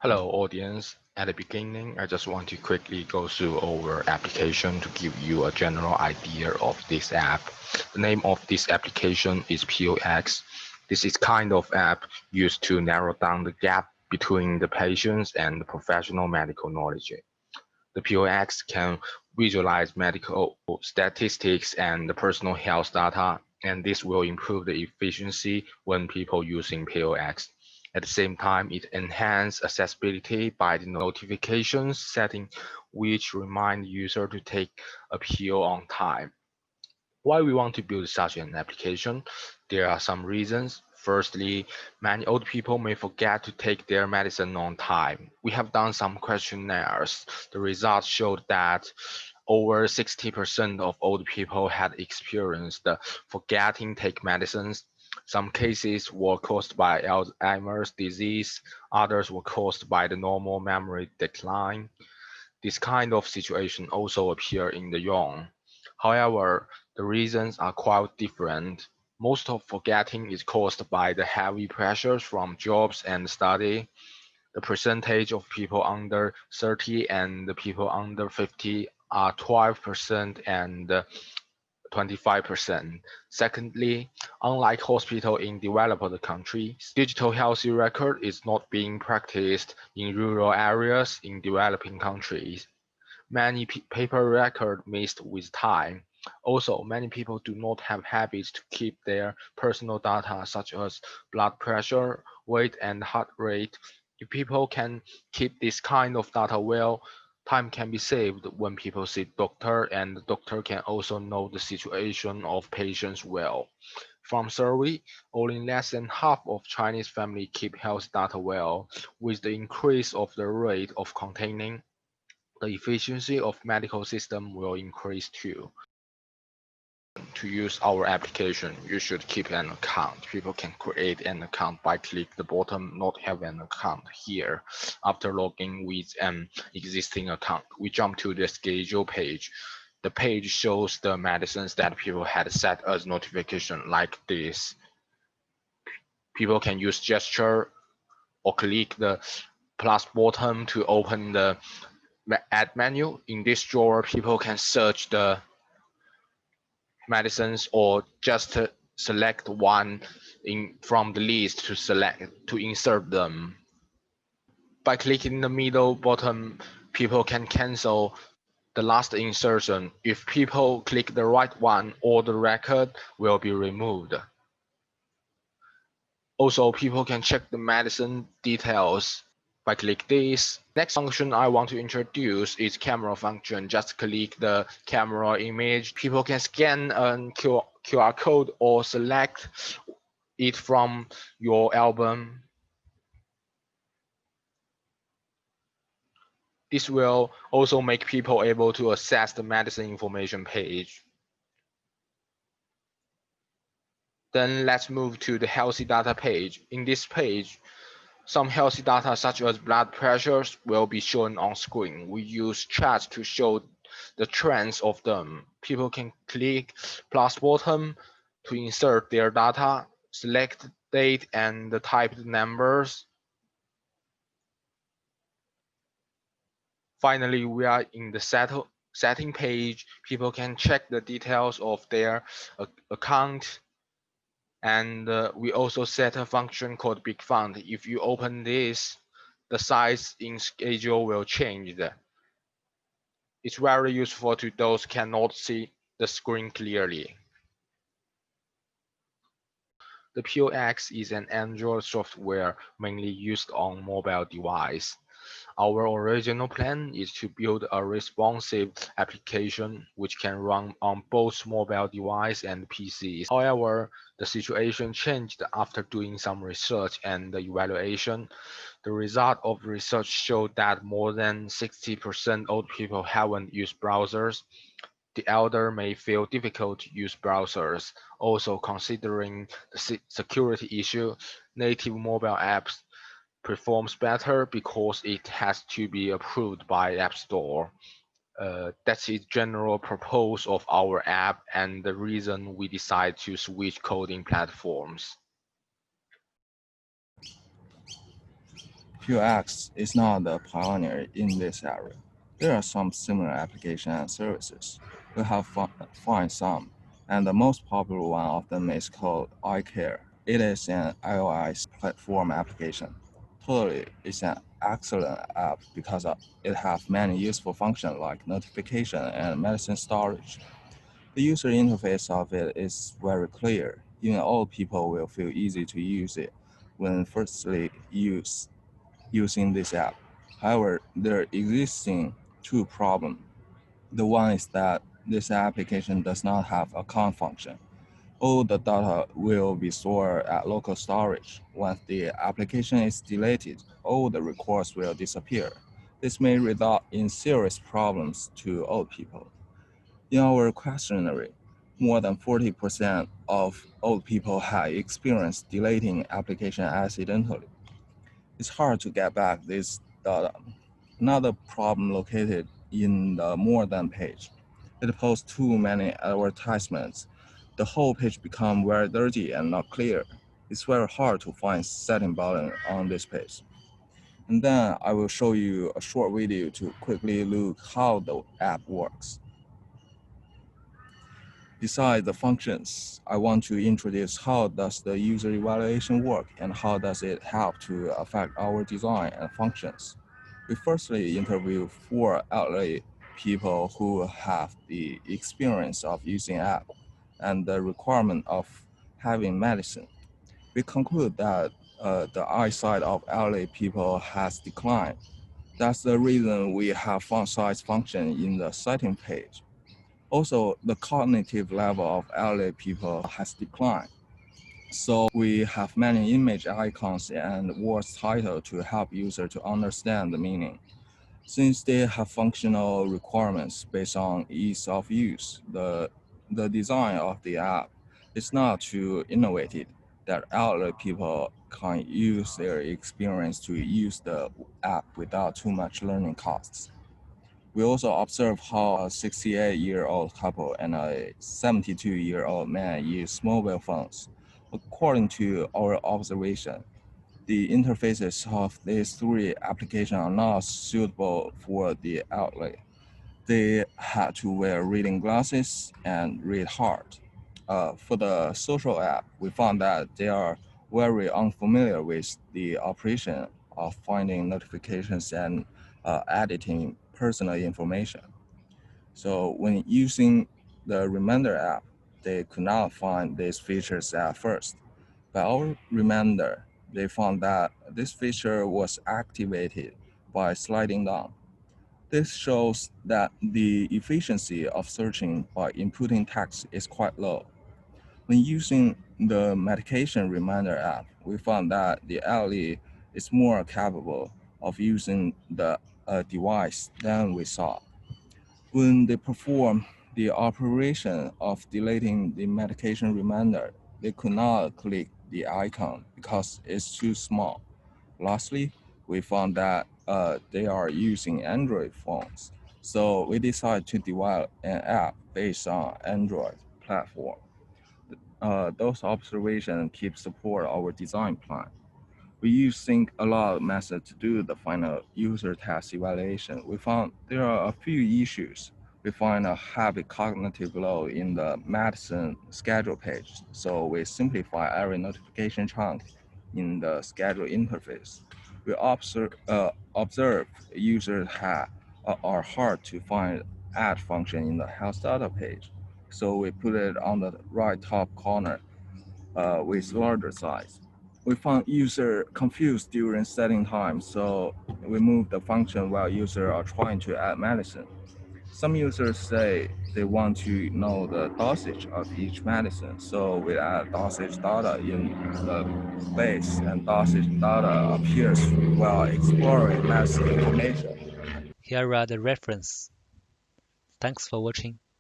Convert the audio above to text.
Hello, audience. At the beginning, I just want to quickly go through our application to give you a general idea of this app. The name of this application is POX. This is kind of app used to narrow down the gap between the patients and the professional medical knowledge. The POX can visualize medical statistics and the personal health data, and this will improve the efficiency when people using POX. At the same time, it enhances accessibility by the notifications setting, which remind the user to take a pill on time. Why we want to build such an application? There are some reasons. Firstly, many old people may forget to take their medicine on time. We have done some questionnaires. The results showed that over 60% of old people had experienced forgetting take medicines. Some cases were caused by Alzheimer's disease, others were caused by the normal memory decline. This kind of situation also appear in the young. However, the reasons are quite different. Most of forgetting is caused by the heavy pressures from jobs and study. The percentage of people under 30 and the people under 50 are 12% and 25%. Secondly, unlike hospital in developed countries, digital health record is not being practiced in rural areas in developing countries. Many paper records missed with time. Also, many people do not have habits to keep their personal data such as blood pressure, weight, and heart rate. If people can keep this kind of data well, time can be saved when people see doctor, and the doctor can also know the situation of patients well. From survey, only less than half of Chinese families keep health data well. With the increase of the rate of containing, the efficiency of medical system will increase too. To use our application, you should keep an account. People can create an account by click the bottom not have an account here. After logging with an existing account, we jump to the schedule page. The page shows the medicines that people had set as notification like this. People can use gesture or click the plus button to open the add menu. In this drawer, people can search the medicines or just select one from the list to insert them. By clicking the middle button, people can cancel the last insertion. If people click the right one, all the record will be removed. Also, people can check the medicine details by click this. Next function I want to introduce is camera function. Just click the camera image. People can scan a QR code or select it from your album. This will also make people able to access the medicine information page. Then let's move to the healthy data page. In this page, some healthy data such as blood pressures will be shown on screen. We use charts to show the trends of them. People can click plus button to insert their data, select date and the typed numbers. Finally, we are in the setting page. People can check the details of their account. And we also set a function called big font. If you open this, the size in schedule will change. It's very useful to those cannot see the screen clearly. The POX is an Android software mainly used on mobile device. Our original plan is to build a responsive application which can run on both mobile device and PCs. However, the situation changed after doing some research and evaluation. The result of research showed that more than 60% old people haven't used browsers. The elder may feel difficult to use browsers. Also, considering the security issue, native mobile apps performs better because it has to be approved by App Store. That's the general purpose of our app and the reason we decide to switch coding platforms. POX is not the pioneer in this area. There are some similar applications and services. We have find some, and the most popular one of them is called iCare. It is an iOS platform application. Totally, it's an excellent app because it has many useful functions like notification and medicine storage. The user interface of it is very clear. Even old people will feel easy to use it when firstly using this app. However, there are existing two problems. The one is that this application does not have a account function. All the data will be stored at local storage. Once the application is deleted, all the records will disappear. This may result in serious problems to old people. In our questionnaire, more than 40% of old people have experienced deleting application accidentally. It's hard to get back this data. Another problem located in the More Than page. It posts too many advertisements. The whole page becomes very dirty and not clear. It's very hard to find setting button on this page. And then I will show you a short video to quickly look how the app works. Besides the functions, I want to introduce how does the user evaluation work and how does it help to affect our design and functions. We firstly interview 4 elderly people who have the experience of using app and the requirement of having medicine. We conclude that the eyesight of elderly people has declined. That's the reason we have font size function in the setting page. Also, the cognitive level of elderly people has declined. So we have many image icons and words title to help user to understand the meaning. Since they have functional requirements based on ease of use, the design of the app is not too innovative that elderly people can use their experience to use the app without too much learning costs. We also observe how a 68-year-old couple and a 72-year-old man use mobile phones. According to our observation, the interfaces of these 3 applications are not suitable for the elderly. They had to wear reading glasses and read hard. For the social app, we found that they are very unfamiliar with the operation of finding notifications and editing personal information. So when using the Reminder app, they could not find these features at first. By our reminder, they found that this feature was activated by sliding down. This shows that the efficiency of searching by inputting text is quite low. When using the medication reminder app, we found that the elderly is more capable of using the device than we thought. When they perform the operation of deleting the medication reminder, they could not click the icon because it's too small. Lastly, we found that they are using Android phones, so we decided to develop an app based on Android platform. Those observations keep support our design plan. We use think aloud method to do the final user test evaluation. We found there are a few issues. We find a heavy cognitive load in the medicine schedule page, so we simplify every notification chunk in the schedule interface. We observe users are hard to find add function in the health data page, so we put it on the right top corner with larger size. We found user confused during setting time, so we moved the function while users are trying to add medicine. Some users say they want to know the dosage of each medicine, so we add dosage data in the base, and dosage data appears while exploring medicine information. Here are the references. Thanks for watching.